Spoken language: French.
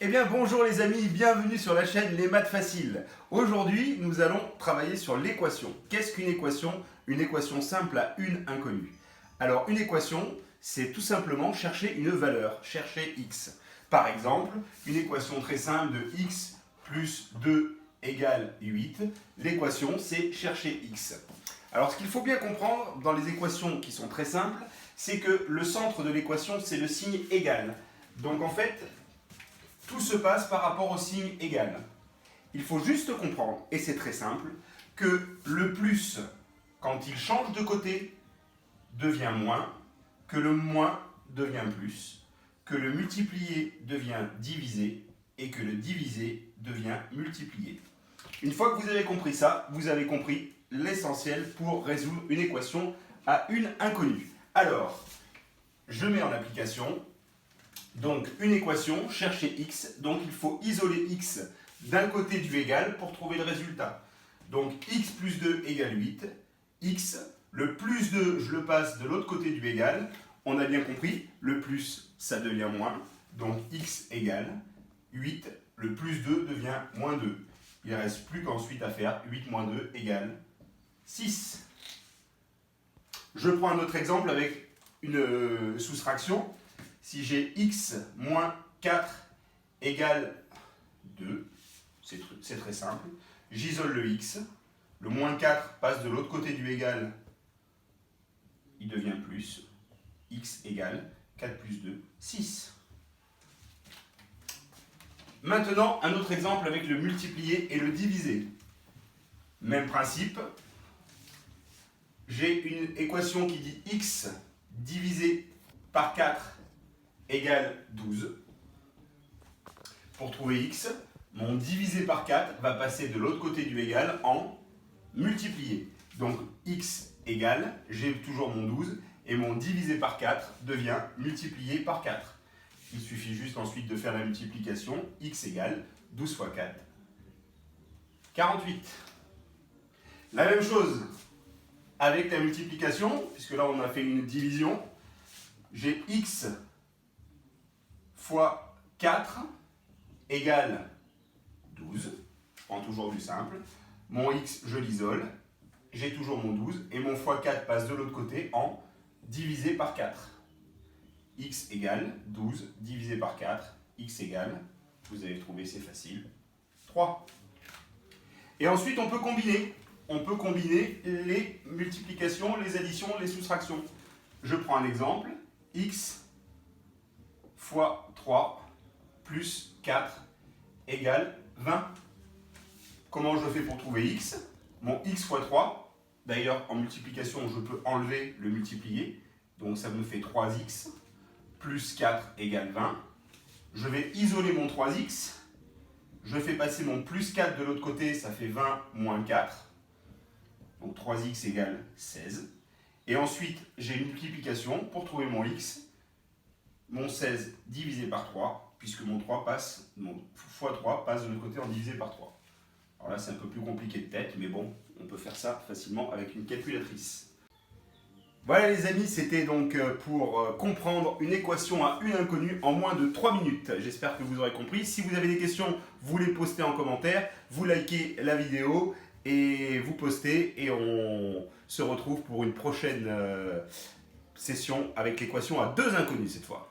Eh bien bonjour les amis, bienvenue sur la chaîne Les Maths Faciles. Aujourd'hui nous allons travailler sur l'équation. Qu'est-ce qu'une équation? Une équation simple à une inconnue. Alors une équation, c'est tout simplement chercher une valeur, chercher x. Par exemple, une équation très simple de x plus 2 égale 8. L'équation c'est chercher x. Alors ce qu'il faut bien comprendre dans les équations qui sont très simples, c'est que le centre de l'équation c'est le signe égal. Donc en fait, tout se passe par rapport au signe égal. Il faut juste comprendre, et c'est très simple, que le plus, quand il change de côté, devient moins, que le moins devient plus, que le multiplié devient divisé, et que le divisé devient multiplié. Une fois que vous avez compris ça, vous avez compris l'essentiel pour résoudre une équation à une inconnue. Alors, je mets en application. Donc une équation, chercher x, donc il faut isoler x d'un côté du égal pour trouver le résultat. Donc x plus 2 égale 8, x, le plus 2 je le passe de l'autre côté du égal, on a bien compris, le plus ça devient moins, donc x égale 8, le plus 2 devient moins 2. Il ne reste plus qu'ensuite à faire 8 moins 2 égale 6. Je prends un autre exemple avec une soustraction. Si j'ai x moins 4 égale 2, c'est très simple, j'isole le x, le moins 4 passe de l'autre côté du égal, il devient plus, x égale 4 plus 2, 6. Maintenant, un autre exemple avec le multiplié et le divisé. Même principe, j'ai une équation qui dit x divisé par 4 égale 12. Pour trouver x, mon divisé par 4 va passer de l'autre côté du égal en multiplié. Donc x égale, j'ai toujours mon 12, et mon divisé par 4 devient multiplié par 4. Il suffit juste ensuite de faire la multiplication, x égale 12 fois 4, 48. La même chose avec la multiplication, puisque là on a fait une division, j'ai x fois 4 égale 12. Je prends toujours du simple. Mon x, je l'isole. J'ai toujours mon 12. Et mon fois 4 passe de l'autre côté en divisé par 4. X égale 12 divisé par 4. X égale, vous avez trouvé, c'est facile, 3. Et ensuite, on peut combiner. On peut combiner les multiplications, les additions, les soustractions. Je prends un exemple. X fois 3 plus 4 égale 20. Comment je fais pour trouver x? Mon x fois 3, d'ailleurs en multiplication je peux enlever le multiplié, donc ça me fait 3x plus 4 égale 20. Je vais isoler mon 3x, je fais passer mon plus 4 de l'autre côté, ça fait 20 moins 4, donc 3x égale 16. Et ensuite j'ai une multiplication pour trouver mon x. Mon 16 divisé par 3, puisque mon 3 passe, mon fois 3 passe de l'autre côté en divisé par 3. Alors là, c'est un peu plus compliqué de tête, mais bon, on peut faire ça facilement avec une calculatrice. Voilà les amis, c'était donc pour comprendre une équation à une inconnue en moins de 3 minutes. J'espère que vous aurez compris. Si vous avez des questions, vous les postez en commentaire, vous likez la vidéo et vous postez, et on se retrouve pour une prochaine session avec l'équation à deux inconnues cette fois.